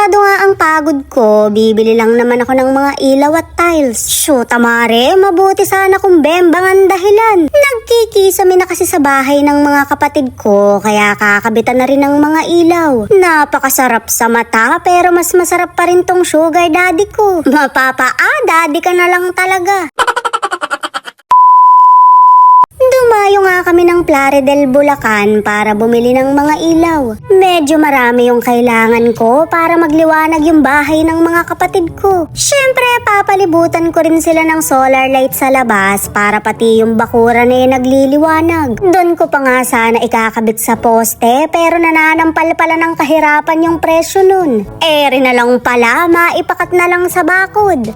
masyado nga ang pagod ko, bibili lang naman ako ng mga ilaw at tiles. Shoot, amare, mabuti sana kung bembang ang dahilan. Nagkikisami na kasi sa bahay ng mga kapatid ko, kaya kakabitan na rin ng mga ilaw. Napakasarap sa mata, pero mas masarap pa rin tong sugar daddy ko. Daddy ka na lang talaga. Dumayo nga kami ng Plaridel, Bulacan para bumili ng mga ilaw. Medyo marami yung kailangan ko para magliwanag yung bahay ng mga kapatid ko. Syempre, papalibutan ko rin sila ng solar light sa labas para pati yung bakuran nagliliwanag. Doon ko pa nga sana ikakabit sa poste pero nananampal pala ng kahirapan yung presyo nun. Rin na lang pala, maipakat na lang sa bakod.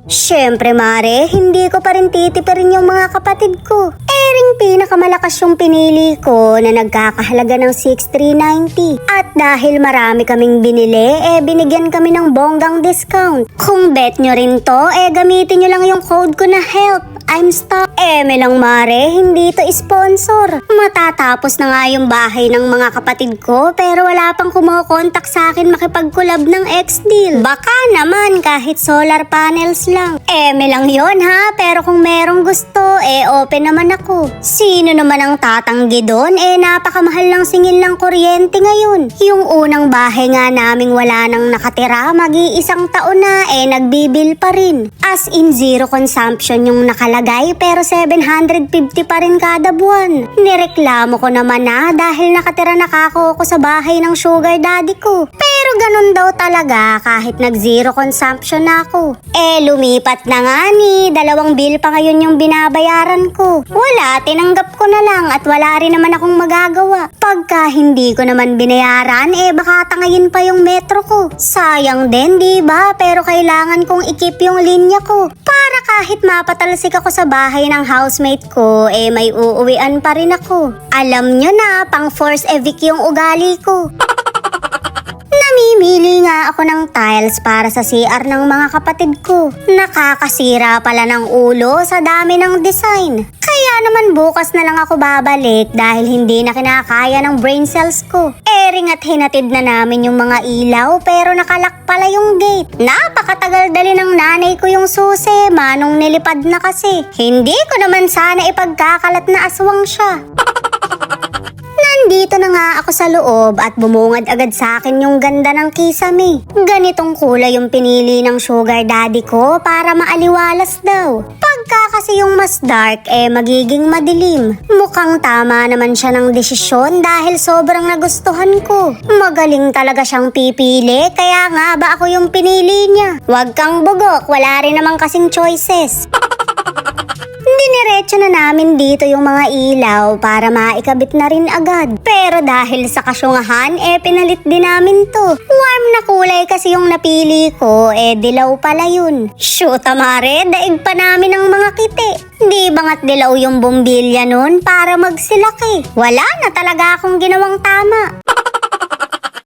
Syempre mare, hindi ko pa rin titipirin yung mga kapatid ko. Ring pinakamalakas yung pinili ko na nagkakahalaga ng 6,390. At dahil marami kaming binili, binigyan kami ng bonggang discount. Kung bet nyo rin to, gamitin nyo lang yung code ko na HELP. I'm stuck. May lang mare, hindi to sponsor. Matatapos na nga yung bahay ng mga kapatid ko pero wala pang kumukontak sa akin makipag-collab ng X-Deal. Baka naman kahit solar panels lang. May lang yon ha, pero kung merong gusto, open naman ako. Sino naman ang tatanggi doon? Napakamahal lang singil ng kuryente ngayon. Yung unang bahay nga naming wala nang nakatira, mag-iisang taon na, nagbibil pa rin. As in zero consumption yung nakalagay, pero 750 pa rin kada buwan. Nireklamo ko naman na dahil nakatira na kako ko sa bahay ng sugar daddy ko. Pero ganun daw talaga kahit nag-zero consumption na ako. Lumipat na nga ni, 2 bill pa ngayon yung binabayaran ko. Wala, tinanggap ko na lang at wala rin naman akong magagawa. Pagka hindi ko naman binayaran, baka tangayin pa yung metro ko. Sayang din, diba? Pero kailangan kong ikip yung linya ko. Para kahit mapatalsik ako sa bahay ng housemate ko, may uuwian pa rin ako. Alam nyo na, pang force evict yung ugali ko. Namimili nga ako ng tiles para sa CR ng mga kapatid ko. Nakakasira pala ng ulo sa dami ng design. Kaya naman bukas na lang ako babalik dahil hindi na kinakaya ng brain cells ko. Ring at hinatid na namin yung mga ilaw pero nakalak pala yung gate. Napakatagal dali ng nanay ko yung susi, manong nilipad na kasi. Hindi ko naman sana ipagkakalat na aswang siya. Nandito na nga ako sa loob at bumungad agad sa akin yung ganda ng kisame. Ganitong kulay yung pinili ng sugar daddy ko para maaliwalas daw. Pagka kasi yung mas dark magiging madilim. Mukhang tama naman siya ng desisyon dahil sobrang nagustuhan ko. Magaling talaga siyang pipili kaya nga ba ako yung pinili niya. Huwag kang bugok, wala rin naman kasing choices. Diniretso na namin dito yung mga ilaw para maikabit na rin agad. Pero dahil sa kasyungahan, pinalit din namin to. Warm na kulay kasi yung napili ko, dilaw pala yun. Shoot, amare, daig pa namin ang mga kiti. Di ba nga't dilaw yung bombilya nun para magsilaki? Wala na talaga akong ginawang tama.